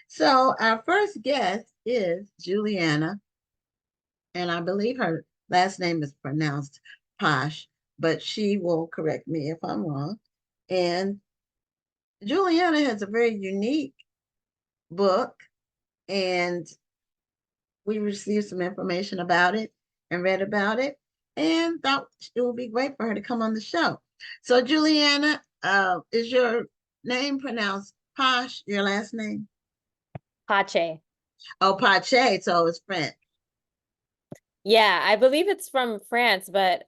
So our first guest is Juliana, and I believe her last name is pronounced Posh, but she will correct me if I'm wrong. And Juliana has a very unique book, and we received some information about it and read about it, and thought it would be great for her to come on the show. So, Juliana, is your name pronounced Posh, your last name? Pache. Oh, Pache, so it's French. Yeah, I believe it's from France, but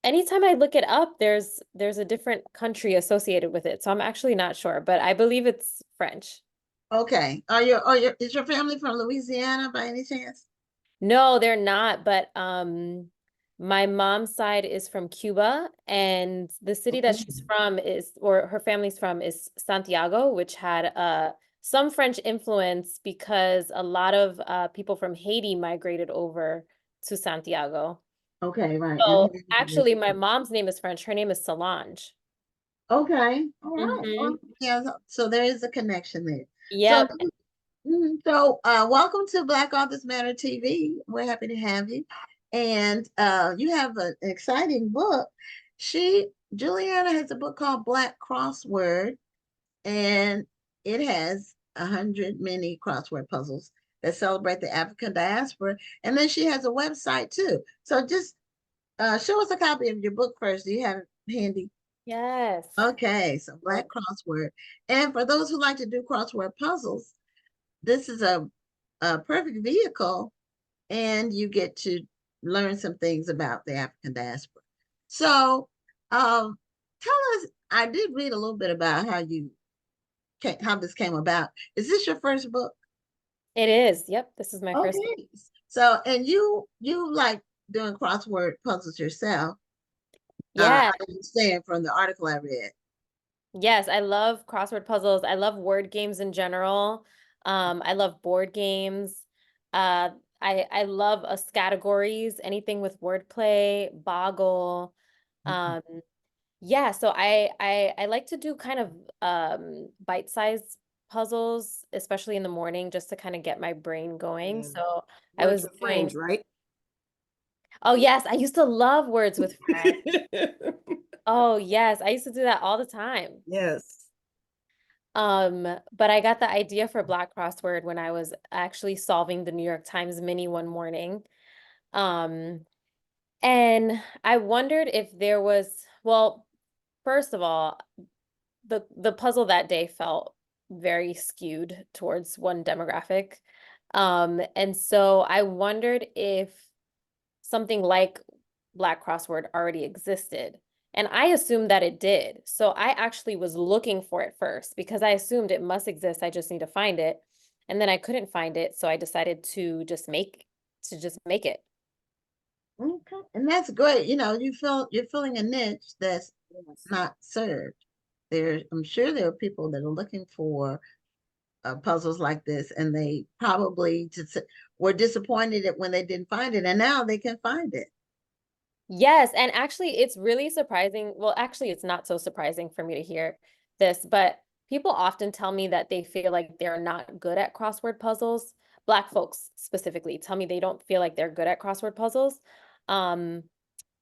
anytime I look it up, there's a different country associated with it. So I'm actually not sure, but I believe it's French. Okay. Is your family from Louisiana by any chance? No, they're not, but my mom's side is from Cuba, and the city that she's Mhm. from is, or her family's from, is Santiago, which had some French influence because a lot of people from Haiti migrated over to Santiago. Okay, right. And So actually, my mom's name is French. Her name is Solange. okay, all right. Hmm. Well, yeah, so there is a connection there. So, Yep. welcome to Black Authors Matter TV. We're happy to have you. And you have an exciting book. Juliana has a book called Black Crossword, and it has 100 mini crossword puzzles that celebrate the African diaspora. And then she has a website too. So just show us a copy of your book first. Do you have it handy? Yes. Okay, so Black Crossword. And for those who like to do crossword puzzles, this is a perfect vehicle, and you get to learn some things about the African diaspora. So, tell us, I did read a little bit about how this came about. Is this your first book? It is. Yep. This is my first. Okay. So, and you like doing crossword puzzles yourself. Yeah. I understand from the article I read. Yes, I love crossword puzzles. I love word games in general. I love board games. Uh, I love us categories, anything with wordplay, boggle. Mhm. Um, yeah, so I like to do kind of bite-sized puzzles, especially in the morning, just to kind of get my brain going. Yeah. So I Words was with doing, friends, right? oh yes, I used to love words with friends. Oh yes, I used to do that all the time. Yes. But I got the idea for Black Crossword when I was actually solving the New York Times mini one morning. Um, and I wondered if there was, well, first of all, the puzzle that day felt very skewed towards one demographic. And so I wondered if something like Black Crossword already existed. And I assumed that it did. So I actually was looking for it first because I assumed it must exist. I just need to find it. And then I couldn't find it, so I decided to just make it. Okay, and that's great. You're filling a niche that's Yes. not served. I'm sure there are people that are looking for puzzles like this, and they probably just were disappointed when they didn't find it, and now they can find it. Yes, and actually it's really surprising. Well, actually it's not so surprising for me to hear this, but people often tell me that they feel like they're not good at crossword puzzles. Black folks specifically tell me they don't feel like they're good at crossword puzzles. Um,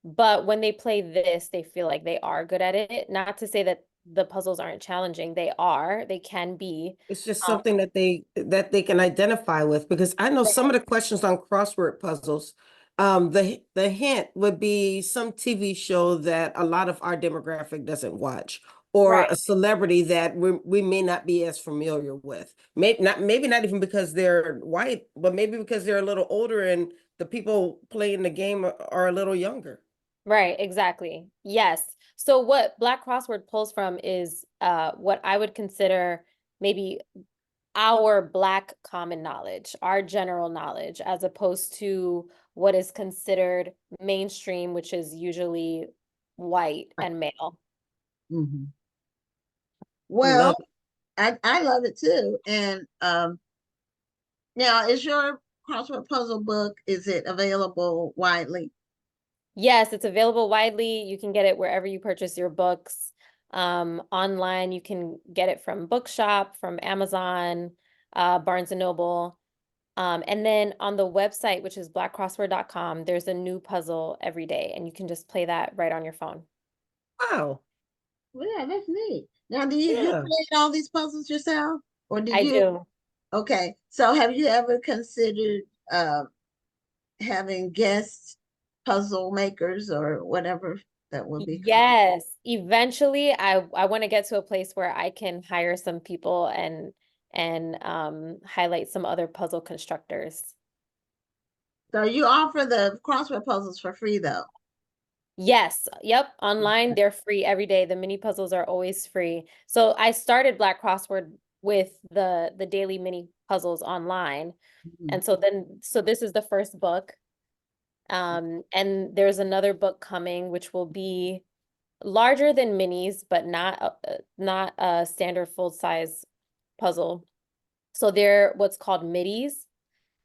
but when they play this, they feel like they are good at it. Not to say that the puzzles aren't challenging. They are, they can be. It's just Um, something that they can identify with because I know some of the questions on crossword puzzles, the hint would be some TV show that a lot of our demographic doesn't watch, or right. a celebrity that we may not be as familiar with. Maybe not even because they're white, but maybe because they're a little older and the people playing the game are a little younger. Right, exactly. Yes. So what Black Crossword pulls from is what I would consider maybe our Black common knowledge, our general knowledge, as opposed to what is considered mainstream, which is usually white Right. and male. Mhm. Love Well, I love it too. And now, is your crossword puzzle book, is it available widely? Yes, it's available widely. You can get it wherever you purchase your books. Online, you can get it from Bookshop, from Amazon, Barnes and Noble. And then on the website, which is blackcrossword.com, there's a new puzzle every day, and you can just play that right on your phone. Wow. Well, yeah, that's neat. Now, do you Yeah. create all these puzzles yourself, or did I you? do. Okay, so have you ever considered having guest puzzle makers or whatever that would be called? Yes, eventually I want to get to a place where I can hire some people and highlight some other puzzle constructors. So you offer the crossword puzzles for free, though. Yes, yep, online they're free every day. The mini puzzles are always free. So I started Black Crossword with the daily mini puzzles online. Mhm. And so this is the first book. And there's another book coming which will be larger than minis, but not a standard full size puzzle. So they're what's called middies.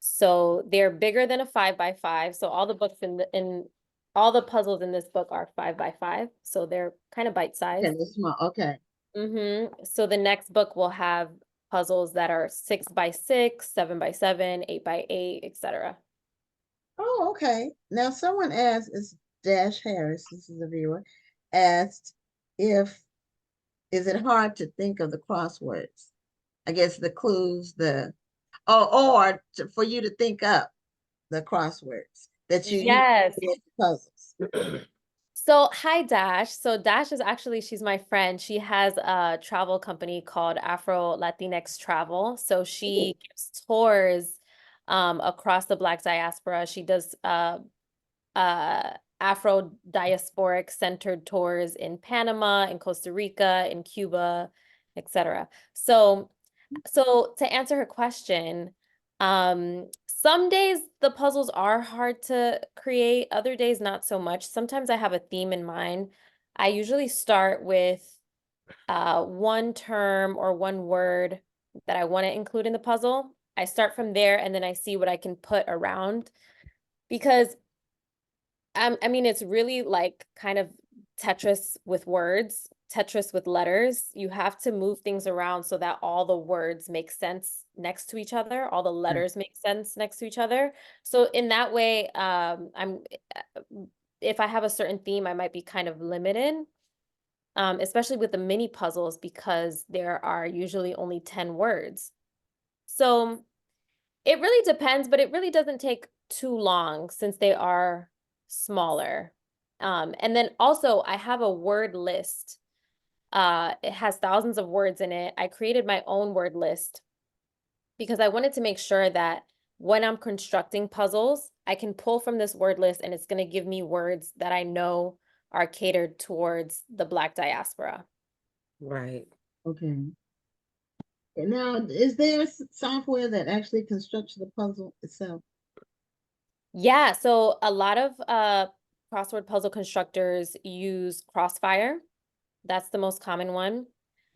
So they're bigger than a 5x5. So all the books in all the puzzles in this book are 5x5. So they're kind of bite Okay, sized. that's small. Okay. So the next book will have puzzles that are 6x6, 7x7, 8x8, etc. Oh, okay. Now someone asked, it's Dash Harris, this is a viewer, asked if is it hard to think of the crosswords? I guess the clues, for you to think up the crosswords that you use to Yes. create the puzzles. So, hi Dash. So Dash is actually, she's my friend. She has a travel company called Afro Latinx Travel. So Ooh, she gives tours across the Black diaspora. She does Afro diasporic centered tours in Panama, in Costa Rica, in Cuba, etc. So to answer her question, some days the puzzles are hard to create, other days not so much. Sometimes I have a theme in mind. I usually start with one term or one word that I want to include in the puzzle. I start from there and then I see what I can put around because I mean, it's really like kind of Tetris with words, Tetris with letters. You have to move things around so that all the words make sense next to each other, all the letters make sense next to each other. So in that way, if I have a certain theme, I might be kind of limited, especially with the mini puzzles because there are usually only 10 words. So it really depends, but it really doesn't take too long since they are smaller. And then also I have a word list. It has thousands of words in it. I created my own word list because I wanted to make sure that when I'm constructing puzzles, I can pull from this word list and it's going to give me words that I know are catered towards the Black diaspora. Right. okay. And now, is there software that actually constructs the puzzle itself? Yeah, so a lot of crossword puzzle constructors use Crossfire. That's the most common one.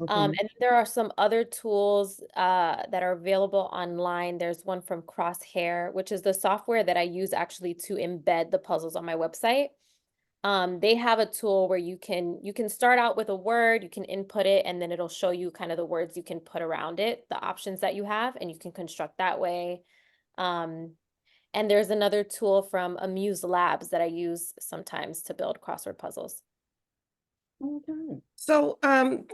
Okay. And there are some other tools that are available online. There's one from Crosshair, which is the software that I use actually to embed the puzzles on my website. They have a tool where you can start out with a word, you can input it, and then it'll show you kind of the words you can put around it, the options that you have, and you can construct that way. Um, and there's another tool from Amuse Labs that I use sometimes to build crossword puzzles. Okay. So, and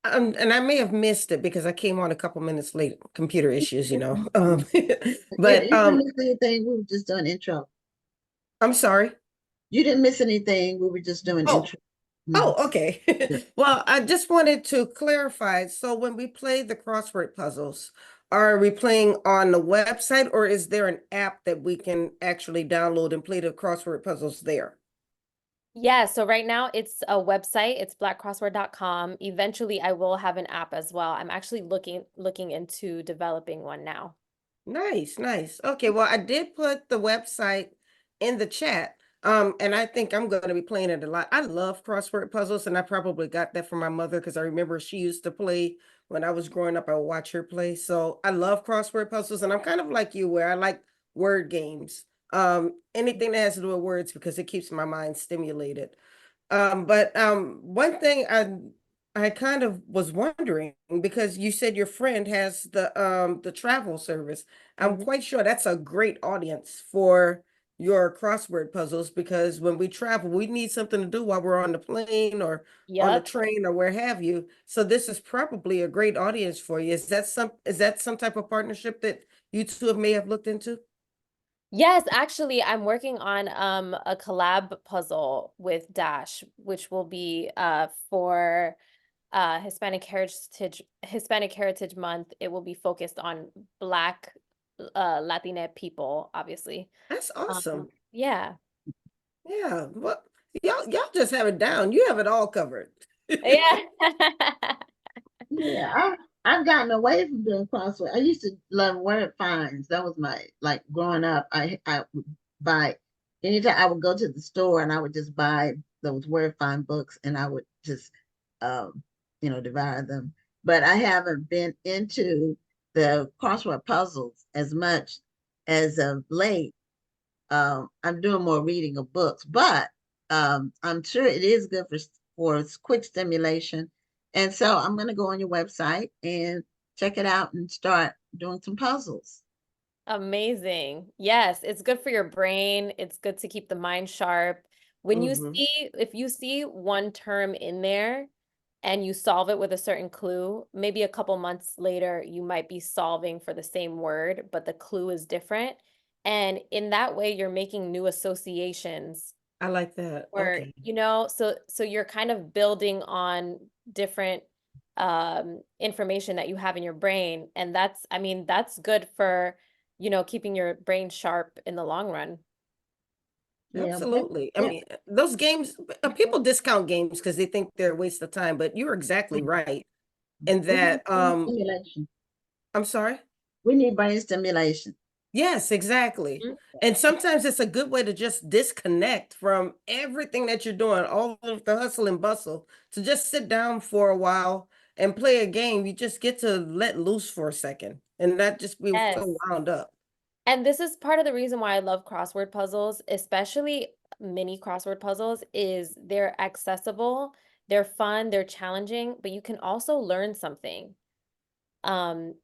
I may have missed it because I came on a couple minutes late, computer issues, you know. But You didn't miss anything. We were just doing intro. I'm sorry. You didn't miss anything. We were just doing Oh, intro. Mhm. oh, okay. Yeah. Well, I just wanted to clarify. So when we play the crossword puzzles, are we playing on the website or is there an app that we can actually download and play the crossword puzzles there? Yeah, so right now it's a website, it's blackcrossword.com. Eventually I will have an app as well. I'm actually looking into developing one now. Nice, nice. Okay, well, I did put the website in the chat. And I think I'm going to be playing it a lot. I love crossword puzzles, and I probably got that from my mother because I remember she used to play when I was growing up. I would watch her play. So I love crossword puzzles, and I'm kind of like you, where I like word games. Anything that has to do with words because it keeps my mind stimulated. But one thing I kind of was wondering because you said your friend has the travel service. I'm Mhm. quite sure that's a great audience for your crossword puzzles because when we travel, we need something to do while we're on the plane or on the Yep. train or where have you. So this is probably a great audience for you. Is that some type of partnership that you two may have looked into? Yes, actually, I'm working on a collab puzzle with Dash, which will be for Hispanic Heritage Month. It will be focused on Black Latina people, obviously. That's awesome. Yeah. Yeah. Well, y'all just have it down. You have it all covered. Yeah. Yeah, I've gotten away from doing crossword. I used to love word finds. That was my like growing up. I would buy anytime I would go to the store and I would just buy those word find books and I would just um devour them. But I haven't been into the crossword puzzles as much as of late. I'm doing more reading of books, but I'm sure it is good for quick stimulation. And so I'm going to go on your website and check it out and start doing some puzzles. Amazing. Yes, it's good for your brain. It's good to keep the mind sharp. Hmm. If you see one term in there and you solve it with a certain clue, maybe a couple months later, you might be solving for the same word, but the clue is different. And in that way, you're making new associations I like that. or, Okay. so you're kind of building on different information that you have in your brain. And that's, I mean, that's good for, keeping your brain sharp in the long run. Yeah, Absolutely. I yeah, mean, those games, people discount games because they think they're a waste of time, but you're exactly right in we need that, brain stimulation. I'm sorry. We need brain stimulation. Yes, exactly. Mhm. And sometimes it's a good way to just disconnect from everything that you're doing, all of the hustle and bustle, to just sit down for a while and play a game. You just get to let loose for a second and not just be so Yes. wound up. And this is part of the reason why I love crossword puzzles, especially mini crossword puzzles, is they're accessible, they're fun, they're challenging, but you can also learn something. And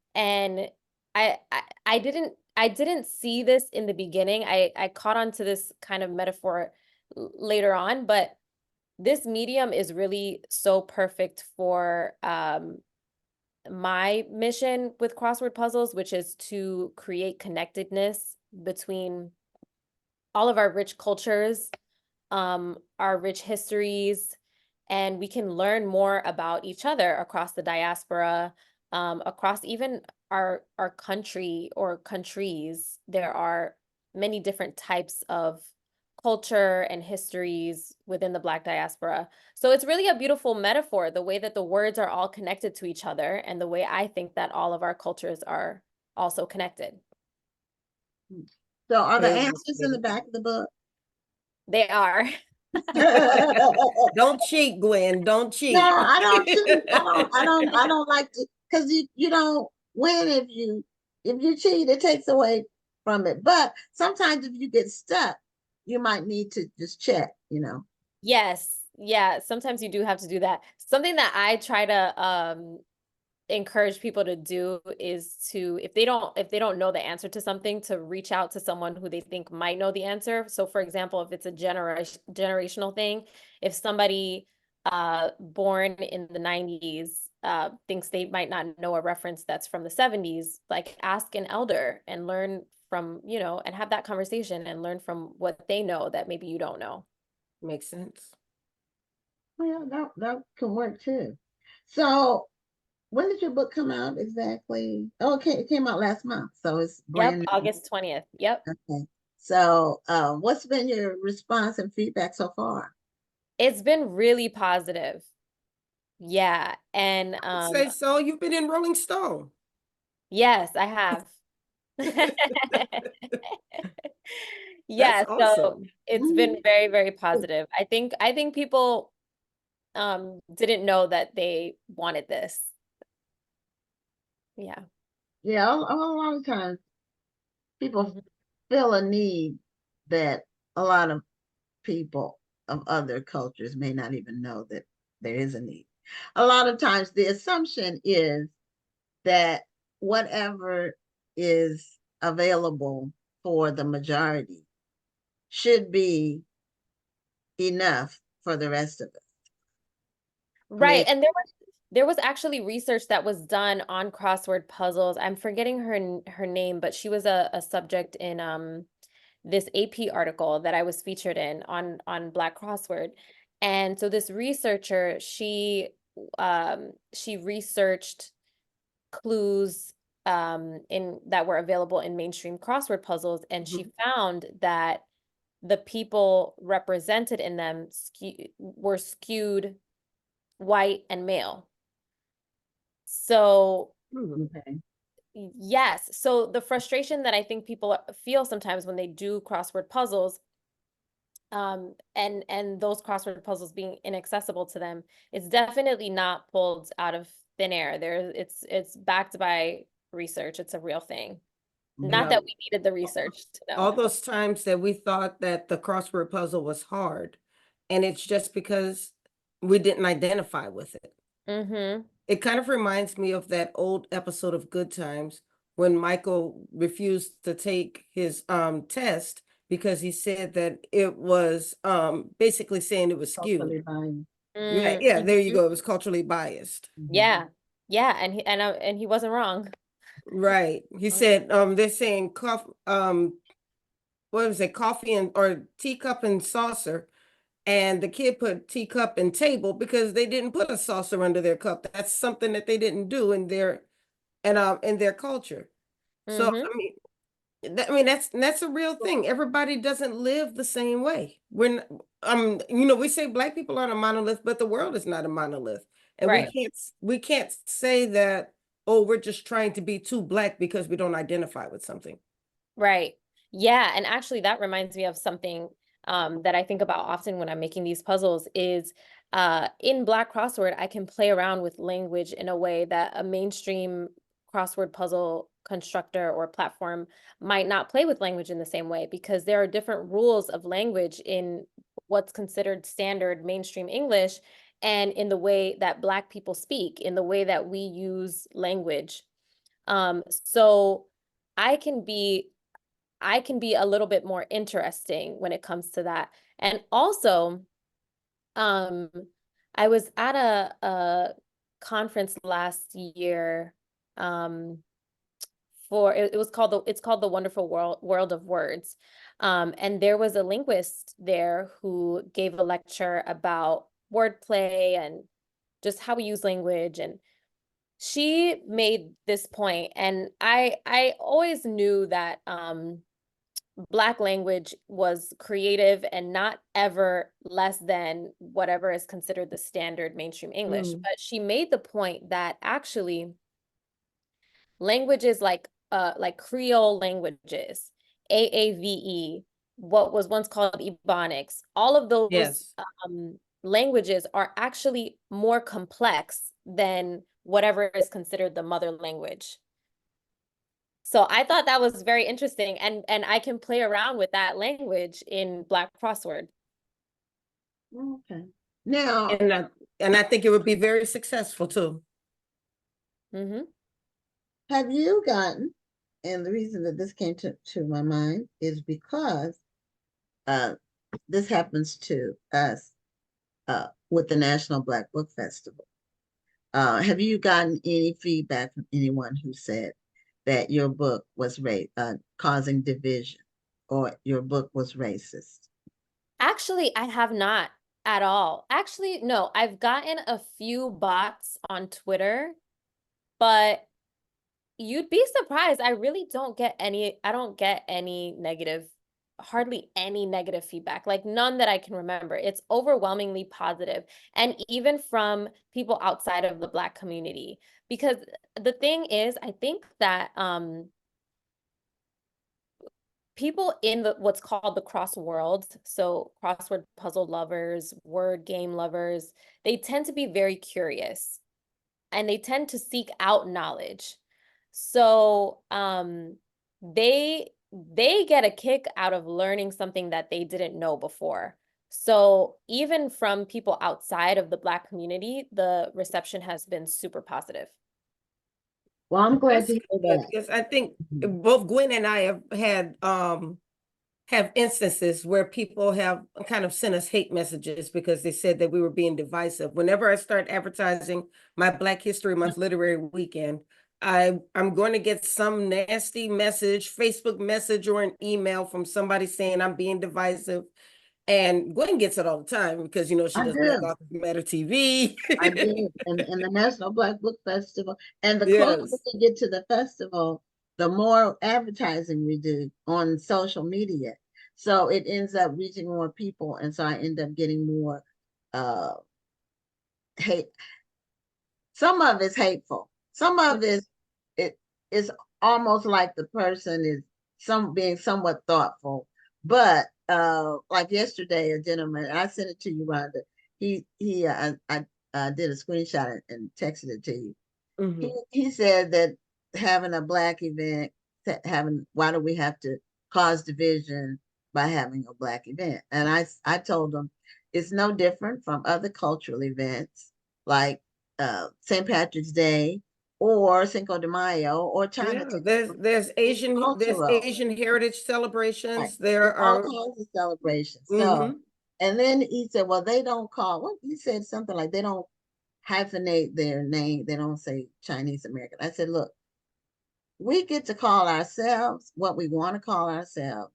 I didn't see this in the beginning. I caught on to this kind of metaphor later on, but this medium is really so perfect for my mission with crossword puzzles, which is to create connectedness between all of our rich cultures, our rich histories, and we can learn more about each other across the diaspora, across even our country or countries. There are many different types of culture and histories within the Black diaspora. So it's really a beautiful metaphor, the way that the words are all connected to each other, and the way I think that all of our cultures are also connected. So are the answers in the Illustrated. back of the book? They are. Don't cheat, Gwen. Don't No, cheat. I don't cheat. I don't like to because you don't win if you cheat, it takes away from it. But sometimes if you get stuck, you might need to just check. Yes. Yeah. Sometimes you do have to do that. Something that I try to encourage people to do is to, if they don't know the answer to something, to reach out to someone who they think might know the answer. So for example, if it's a generational thing, if somebody born in the 90s thinks they might not know a reference that's from the 70s, like ask an elder and learn from, and have that conversation and learn from what they know that maybe you don't know. Makes sense. Well, that can work too. So when did your book come out exactly? Oh, okay, it came out last month, so it's Yep, brand new. August 20th. Yep. Okay. So, what's been your response and feedback so far? It's been really positive. Yeah. And I'd say so. You've been in Rolling Stone. yes, I have. That's Yeah, so awesome. it's been Mhm. very, very positive. I think people didn't know that they wanted this. Yeah. Yeah, a lot of times people Mhm. feel a need that a lot of people of other cultures may not even know that there is a need. A lot of times the assumption is that whatever is available for the majority should be enough for the rest of us. I Right. mean, And there was actually research that was done on crossword puzzles. I'm forgetting her name, but she was a subject in this AP article that I was featured in on Black Crossword. And so this researcher, she researched clues in that were available in mainstream crossword puzzles, and she found that the people represented in them were skewed white and male. So okay. yes, so the frustration that I think people feel sometimes when they do crossword puzzles, and those crossword puzzles being inaccessible to them, it's definitely not pulled out of thin air. It's backed by research. It's a real thing. You Not know, that we needed the research to all know. those times that we thought that the crossword puzzle was hard, and it's just because we didn't identify with it. Mm-hmm. It kind of reminds me of that old episode of Good Times when Michael refused to take his test because he said that it was basically saying it was skewed. Culturally biased. Right. Yeah, there you Mm-hmm. go. It was culturally biased. Yeah. Yeah, and he wasn't wrong. Right. He said they're saying what was it, coffee and or teacup and saucer. And the kid put teacup and table because they didn't put a saucer under their cup. That's something that they didn't do in their culture. So Mm-hmm. I mean that's a real thing. Everybody doesn't live the same way. When we say black people aren't a monolith, but the world is not a monolith. And Right. we can't say that, oh, we're just trying to be too black because we don't identify with something. Right. Yeah, and actually that reminds me of something that I think about often when I'm making these puzzles is in Black Crossword, I can play around with language in a way that a mainstream crossword puzzle constructor or platform might not play with language in the same way because there are different rules of language in what's considered standard mainstream English and in the way that Black people speak, in the way that we use language. So I can be I can be a little bit more interesting when it comes to that. And also, um, I was at a conference last year, it was called it's called the Wonderful World of Words. And there was a linguist there who gave a lecture about wordplay and just how we use language. And she made this point, and I always knew that Black language was creative and not ever less than whatever is considered the standard mainstream English. Mm. But she made the point that actually languages like Creole languages, AAVE, what was once called Ebonics, all of those Yes. languages are actually more complex than whatever is considered the mother language. So I thought that was very interesting, and I can play around with that language in Black Crossword. Okay. Now, And I think it would be very successful too. Mm-hmm. have you gotten, and the reason that this came to my mind is because uh, this happens to us with the National Black Book Festival. Have you gotten any feedback from anyone who said that your book was causing division or your book was racist? Actually, I have not at all. Actually, no, I've gotten a few bots on Twitter, but you'd be surprised. I don't get any negative, hardly any negative feedback, like none that I can remember. It's overwhelmingly positive, and even from people outside of the Black community. Because the thing is, I think that people in what's called the cross world, so crossword puzzle lovers, word game lovers, they tend to be very curious and they tend to seek out knowledge. So they get a kick out of learning something that they didn't know before. So even from people outside of the Black community, the reception has been super positive. Well, I'm glad That's to hear good that. because I think Mhm. both Gwen and I have had have instances where people have kind of sent us hate messages because they said that we were being divisive. Whenever I start advertising my Black History Month literary weekend, I'm going to get some nasty message, Facebook message or an email from somebody saying I'm being divisive. And Gwen gets it all the time because she I does Black do. Authors Matter TV. I did. And the National Black Book Festival. And the closer Yes. we get to the festival, the more advertising we do on social media. So it ends up reaching more people. And so I end up getting more uh hate. Some of it's hateful. Some of it is almost like the person is being somewhat thoughtful. But like yesterday, a gentleman, I sent it to you, Rhonda. I did a screenshot and texted it to you. Mhm. He said that having a Black event, why do we have to cause division by having a Black event? And I told him it's no different from other cultural events like St. Patrick's Day or Cinco de Mayo or Yeah, Chinatown. there's It's there's cultural. Asian heritage Right. celebrations. There There's all are kinds of celebrations. So, mhm. and then he said, well, they don't call, what he said something like they don't hyphenate their name. They don't say Chinese American. I said, look, we get to call ourselves what we want to call ourselves.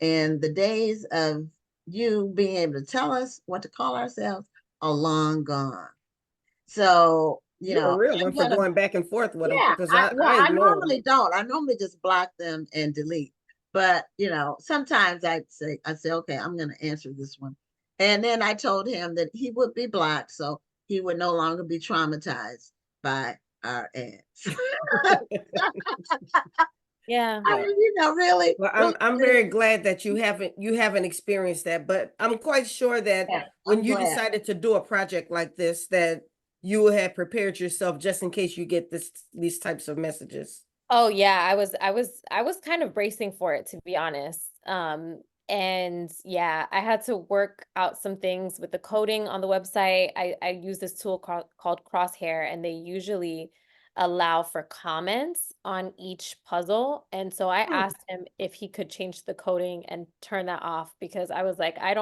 And the days of you being able to tell us what to call ourselves are long gone. So, You're a real one I'm for gonna, going back and forth with them yeah, because well, I I ignore them. normally don't. I normally just block them and delete. But sometimes I say, okay, I'm gonna answer this one. And then I told him that he would be blocked, so he would no longer be traumatized by our ads. Yeah. I Yeah. mean, really, Well, really, I'm really, very glad that you haven't experienced that, but I'm quite sure that yeah, when I'm you glad. decided to do a project like this, that you had prepared yourself just in case you get these types of messages. Oh yeah, I was kind of bracing for it, to be honest. And yeah, I had to work out some things with the coding on the website. I use this tool called Crosshair, and they usually allow for comments on each puzzle. And so I Hmm. asked him if he could change the coding and turn that off, because I was like, I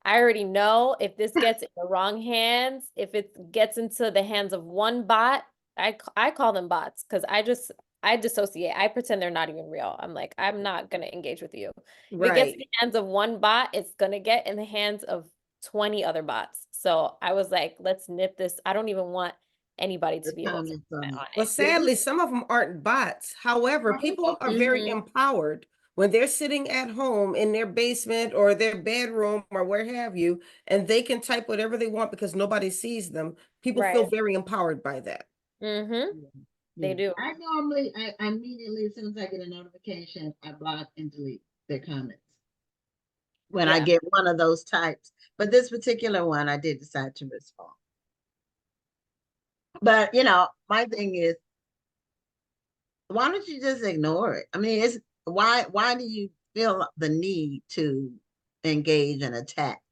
already know if this gets in the wrong hands, if it gets into the hands of one bot, I call them bots because I dissociate. I pretend they're not even real. I'm like, I'm not gonna engage with you. If it gets in Right. the hands of one bot, it's gonna get in the hands of 20 other bots. So I was like, let's nip this. I don't even want anybody The to be able to comments on comment it. on Well, it. Yeah, sadly, some of them aren't bots. However, people are very Hmm. empowered when they're sitting at home in their basement or their bedroom or where have you, and they can type whatever they want because nobody sees them. People feel Right. very empowered by that. Hmm. yeah, They yeah. do. I immediately, as soon as I get a notification, I block and delete their comments when I Yeah. get one of those types. But this particular one, I did decide to respond. But my thing is, why don't you just ignore it? I mean, it's why do you feel the need to engage and attack?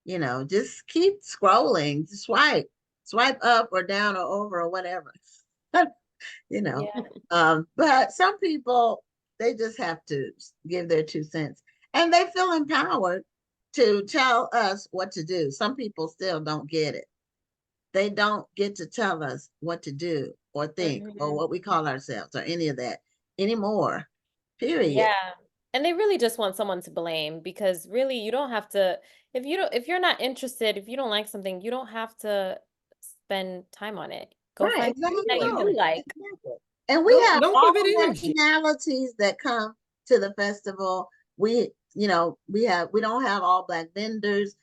Just keep scrolling, swipe up or down or over or whatever. you know. Yeah. But some people, they just have to give their 2 cents, and they feel empowered to tell us what to do. Some people still don't get it. They don't get to tell us what to do or think or Hmm. what we call ourselves or any of that anymore. Period. Yeah. And they really just want someone to blame, because really you don't have to, if you're not interested, if you don't like something, you don't have to spend time on it. Go Right, find something that you do No, exactly. like. Exactly. And we don't have don't give all it energy. nationalities that come to the festival. We don't have all Black vendors.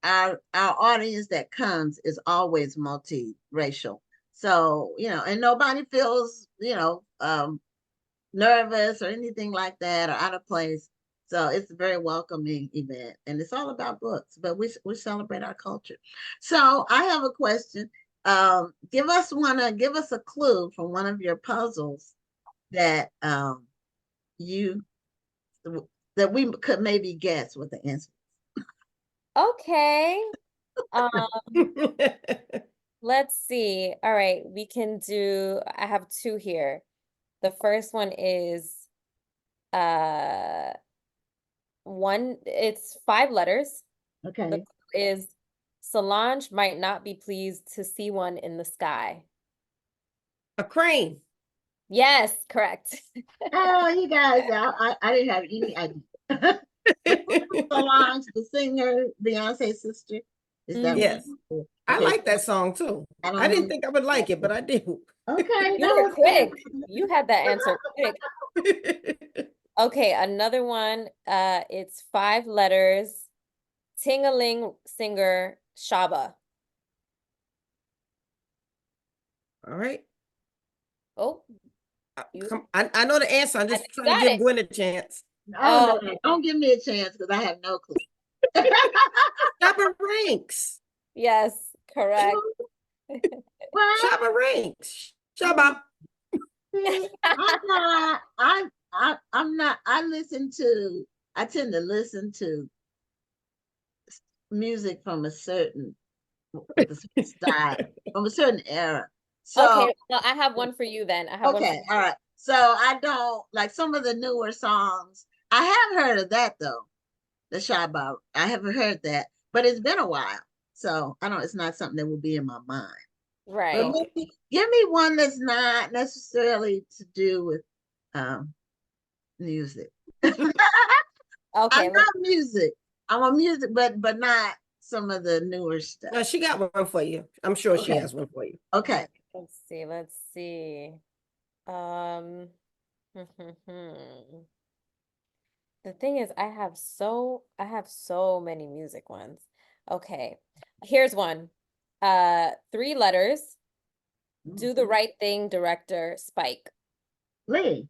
Our audience that comes is always multiracial. So, and nobody feels, nervous or anything like that or out of place. So it's a very welcoming event, and it's all about books, but we celebrate our culture. So I have a question. Give us a clue from one of your puzzles that you that we could maybe guess what the answer is. Okay. Um, let's see. All right, we can do, I have two here. The first one is uh it's 5 letters. The Okay. clue is Solange might not be pleased to see one in the sky. A crane. Yes, correct. Oh, you guys, I didn't have any idea. Solange, the singer, Beyonce's sister. Is that Mhm. Yes. what? I Okay. like that song too. I I don't didn't know. think I would like it, but I do. Okay, You that were was good. quick. You had that answer quick. Okay, another one. It's 5 letters. Ting-a-ling singer Shaba. All right. Oh, you I know the answer. I'm I just think you trying to got give it. Gwen a chance. Oh Oh, no, don't give me a chance because I have no clue. Shabba Ranks. yes, correct. What? Shabba Ranks. Oh, Shabba. see, I'm not. I tend to listen to music from a certain with a certain style from a certain era. So Okay, well, I have one for you then. I have one for okay, all right. So I don't like some of the newer songs. I have heard of that though, the Shabbat. I haven't heard that, but it's been a while. So I don't. It's not something that will be in my mind. But right. Okay. maybe give me one that's not necessarily to do with um music. I Okay, love music. I'm a music, but not some of the newer stuff. No, she got one for you. I'm sure she Okay. has one for you. Okay. let's see. Let's see. Um, the thing is, I have so many music ones. Okay, here's one. 3 letters. Do the Right Thing director Spike. Lee.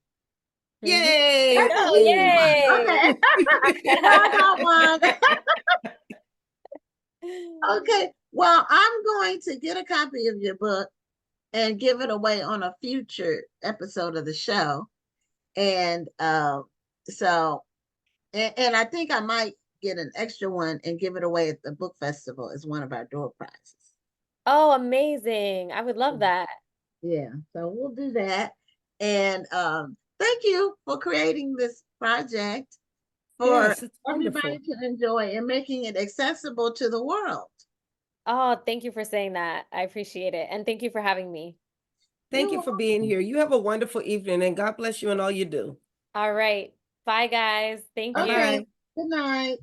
Mhm. There you Yay! go. That's easy one. Yay! Okay. I got one. Okay. Well, I'm going to get a copy of your book and give it away on a future episode of the show. And so and I think I might get an extra one and give it away at the book festival as one of our door prizes. Oh, amazing. I would love that. Yeah, so we'll do that. And thank you for creating this project for Yes, it's everybody wonderful. to enjoy and making it accessible to the world. Oh, thank you for saying that. I appreciate it. And thank you for having me. Thank You're you for being here. You have a wonderful evening and God bless you in all you do. All right. Bye, guys. Thank Bye welcome. you. Okay. bye. Good night.